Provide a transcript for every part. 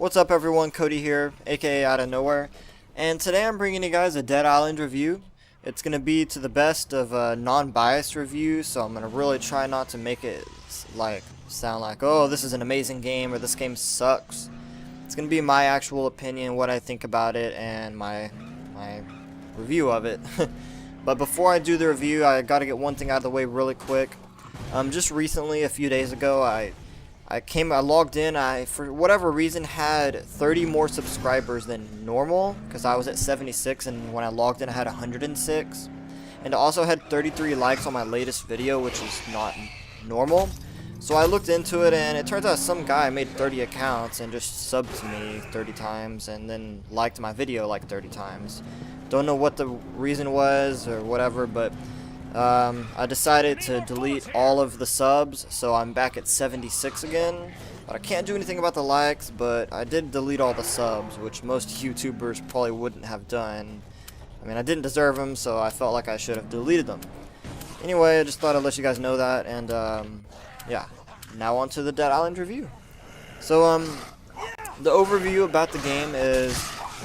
What's up everyone, Cody here, aka Out of Nowhere, and today I'm bringing you guys a Dead Island review. It's going to be to the best of a non-biased review, so I'm going to really try not to make it sound like, oh, this is an amazing game or this game sucks. It's going to be my actual opinion, what I think about it, and my review of it. But before I do the review, I got to get one thing out of the way really quick. Just recently, a few days ago, I logged in, I, for whatever reason, had 30 more subscribers than normal, because I was at 76, and when I logged in I had 106, and I also had 33 likes on my latest video, which is not normal. So I looked into it, and it turns out some guy made 30 accounts and just subbed to me 30 times, and then liked my video like 30 times. Don't know what the reason was, or whatever, but I decided to delete all of the subs, so I'm back at 76 again. But I can't do anything about the likes, but I did delete all the subs, which most YouTubers probably wouldn't have done. I mean, I didn't deserve them, so I felt like I should have deleted them. Anyway, I just thought I'd let you guys know that, and yeah. Now on to the Dead Island review. So, the overview about the game is,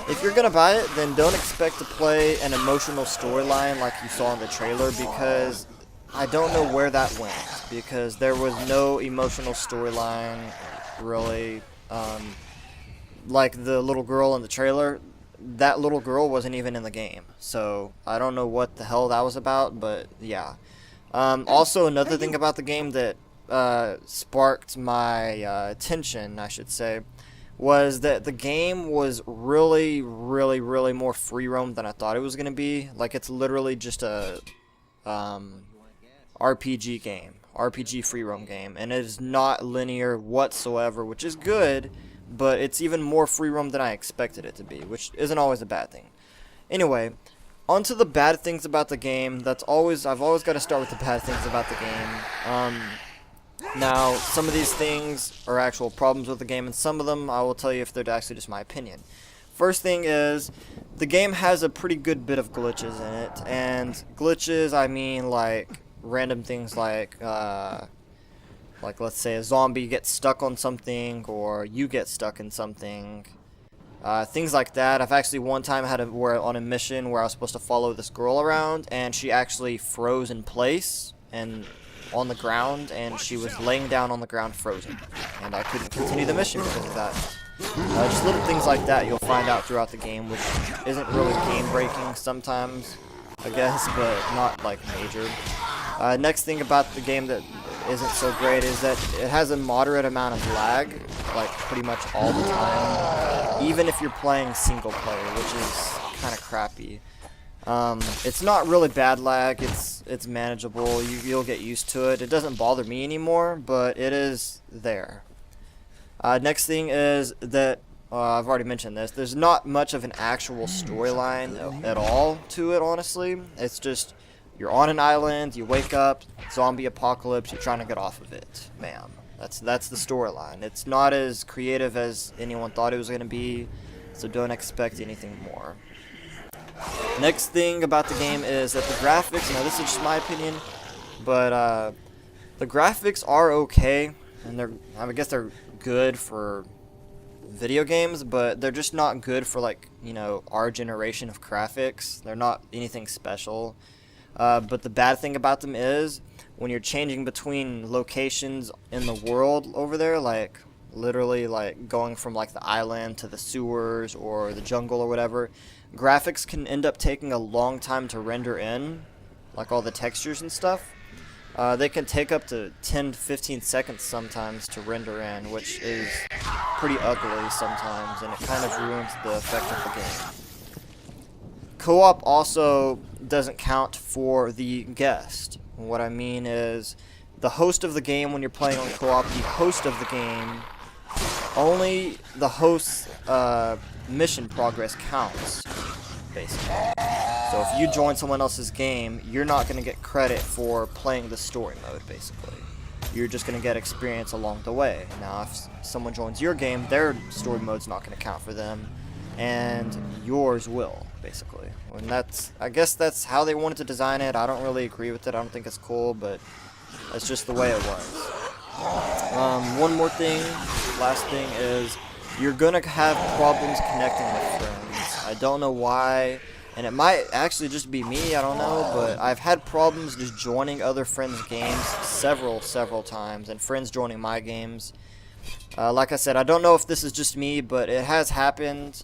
if you're gonna buy it, then don't expect to play an emotional storyline like you saw in the trailer, because I don't know where that went, because there was no emotional storyline, really. Like the little girl in the trailer, that little girl wasn't even in the game, so I don't know what the hell that was about, but yeah. Also, another thing about the game that sparked my attention, I should say, was that the game was really more free roam than I thought it was going to be. Like, it's literally just a RPG game, RPG free roam game, and it is not linear whatsoever, which is good, but it's even more free roam than I expected it to be, which isn't always a bad thing. Anyway, on to the bad things about the game. I've always got to start with the bad things about the game. Now, some of these things are actual problems with the game, and some of them I will tell you if they're actually just my opinion. First thing is, the game has a pretty good bit of glitches in it, and glitches, I mean like random things like let's say a zombie gets stuck on something, or you get stuck in something, things like that. I've actually one time were on a mission where I was supposed to follow this girl around, and she actually froze in place and on the ground, and she was laying down on the ground frozen, and I couldn't continue the mission because of that. Just little things like that you'll find out throughout the game, which isn't really game breaking sometimes, I guess, but not like major. Next thing about the game that isn't so great is that it has a moderate amount of lag, like pretty much all the time, even if you're playing single player, which is kind of crappy. It's not really bad lag, it's manageable, you'll get used to it. It doesn't bother me anymore, but it is there. Next thing is that, I've already mentioned this, there's not much of an actual storyline at all to it, honestly. It's just, you're on an island, you wake up, zombie apocalypse, you're trying to get off of it. Bam. That's the storyline. It's not as creative as anyone thought it was going to be, so don't expect anything more. Next thing about the game is that the graphics, now this is just my opinion, but the graphics are okay, and I guess they're good for video games, but they're just not good for, like, you know, our generation of graphics. They're not anything special. But the bad thing about them is, when you're changing between locations in the world over there, like literally like going from like the island to the sewers or the jungle or whatever, graphics can end up taking a long time to render in, like all the textures and stuff. They can take up to 10 to 15 seconds sometimes to render in, which is pretty ugly sometimes, and it kind of ruins the effect of the game. Co-op also doesn't count for the guest. What I mean is, the host of the game, when you're playing on co-op, the host of the game, only the host's mission progress counts, basically. So if you join someone else's game, you're not going to get credit for playing the story mode, basically. You're just going to get experience along the way. Now, if someone joins your game, their story mode's not going to count for them, and yours will, basically. And I guess that's how they wanted to design it. I don't really agree with it. I don't think it's cool, but that's just the way it was. One more thing, last thing is, you're gonna have problems connecting with friends. I don't know why, and it might actually just be me, I don't know, but I've had problems just joining other friends' games several times, and friends joining my games. Like I said, I don't know if this is just me, but it has happened,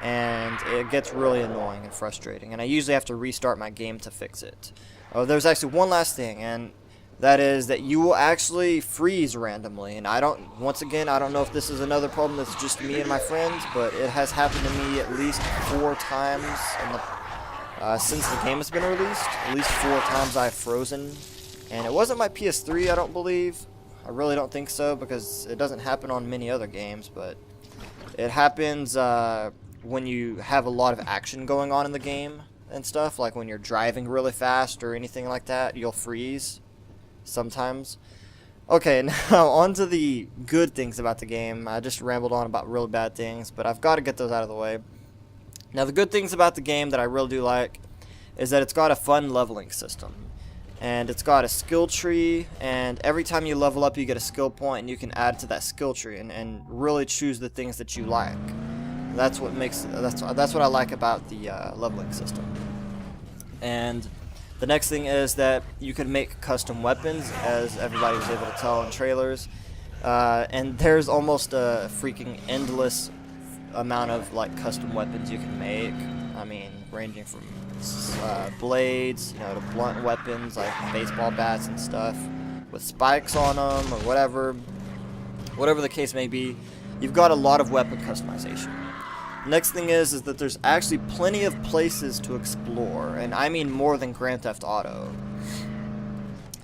and it gets really annoying and frustrating, and I usually have to restart my game to fix it. Oh, there's actually one last thing, and that is that you will actually freeze randomly, and once again, I don't know if this is another problem that's just me and my friends, but it has happened to me at least 4 times since the game has been released. At least 4 times I've frozen, and it wasn't my PS3, I don't believe. I really don't think so, because it doesn't happen on many other games, but it happens when you have a lot of action going on in the game and stuff, like when you're driving really fast or anything like that, you'll freeze sometimes. Okay, now on to the good things about the game. I just rambled on about really bad things, but I've got to get those out of the way. Now, the good things about the game that I really do like is that it's got a fun leveling system. And it's got a skill tree, and every time you level up you get a skill point, and you can add to that skill tree and really choose the things that you like. That's what I like about the leveling system. And the next thing is that you can make custom weapons, as everybody was able to tell in trailers. And there's almost a freaking endless amount of like custom weapons you can make. I mean, ranging from blades, to blunt weapons like baseball bats and stuff with spikes on them, or whatever the case may be. You've got a lot of weapon customization. Next thing is that there's actually plenty of places to explore, and I mean more than Grand Theft Auto.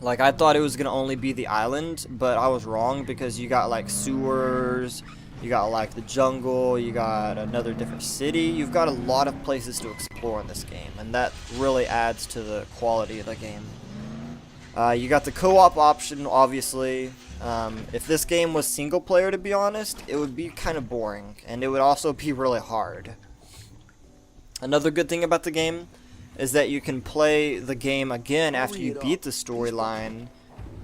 Like, I thought it was gonna only be the island, but I was wrong, because you got like sewers, you got like the jungle, you got another different city. You've got a lot of places to explore in this game, and that really adds to the quality of the game. You got the co-op option, obviously. If this game was single player, to be honest, it would be kind of boring, and it would also be really hard. Another good thing about the game is that you can play the game again after you beat the storyline,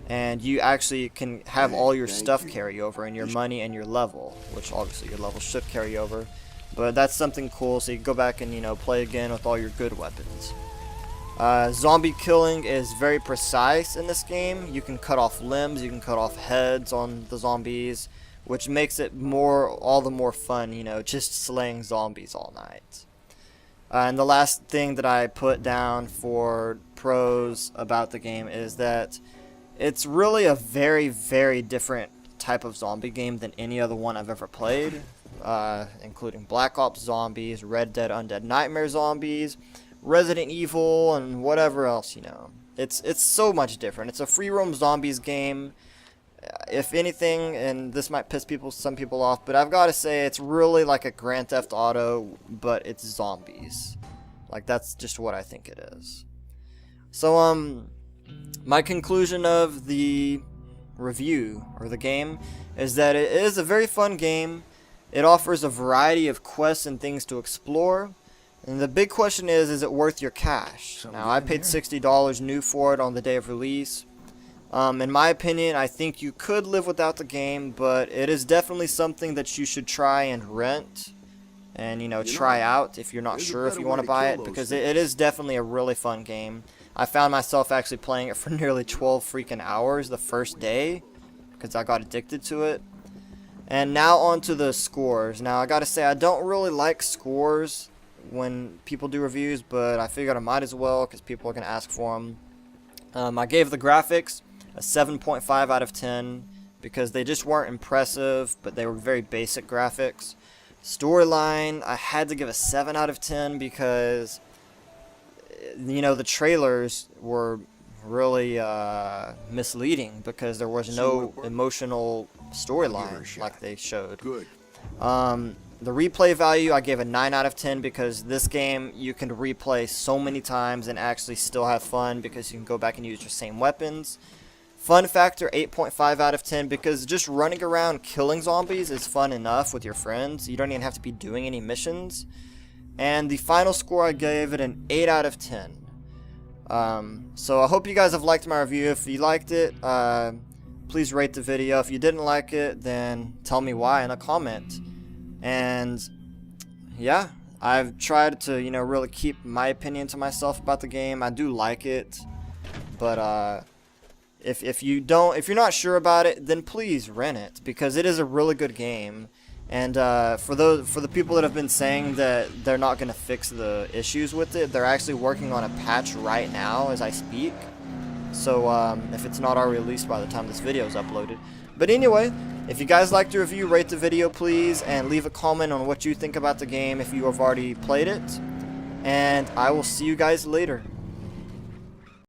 and you actually can have all your stuff carry over, and your money and your level, which obviously your level should carry over, but that's something cool, so you can go back and play again with all your good weapons. Zombie killing is very precise in this game. You can cut off limbs, you can cut off heads on the zombies, which makes it all the more fun, just slaying zombies all night. And the last thing that I put down for pros about the game is that it's really a very, very different type of zombie game than any other one I've ever played, including Black Ops Zombies, Red Dead Undead Nightmare Zombies, Resident Evil, and whatever else, It's so much different. It's a free roam zombies game. If anything, and this might piss some people off, but I've got to say it's really like a Grand Theft Auto, but it's zombies. Like, that's just what I think it is. So, my conclusion of the review, or the game, is that it is a very fun game. It offers a variety of quests and things to explore. And the big question is it worth your cash? Now, I paid $60 new for it on the day of release. In my opinion, I think you could live without the game, but it is definitely something that you should try and rent. And, try out if you're not sure if you want to buy it, because it is definitely a really fun game. I found myself actually playing it for nearly 12 freaking hours the first day, because I got addicted to it. And now on to the scores. Now, I gotta say, I don't really like scores when people do reviews, but I figured I might as well, because people are going to ask for them. I gave the graphics a 7.5 out of 10, because they just weren't impressive, but they were very basic graphics. Storyline, I had to give a 7 out of 10, because the trailers were really misleading, because there was no emotional storyline like they showed. Good. The replay value, I gave a 9 out of 10, because this game you can replay so many times and actually still have fun, because you can go back and use your same weapons. Fun factor, 8.5 out of 10, because just running around killing zombies is fun enough with your friends. You don't even have to be doing any missions. And the final score, I gave it an 8 out of 10. So I hope you guys have liked my review. If you liked it, please rate the video. If you didn't like it, then tell me why in a comment. And yeah, I've tried to, you know, really keep my opinion to myself about the game. I do like it, but if you're not sure about it, then please rent it, because it is a really good game. And for the people that have been saying that they're not going to fix the issues with it, they're actually working on a patch right now as I speak. So if it's not already released by the time this video is uploaded. But anyway, if you guys liked the review, rate the video please, and leave a comment on what you think about the game if you have already played it. And I will see you guys later.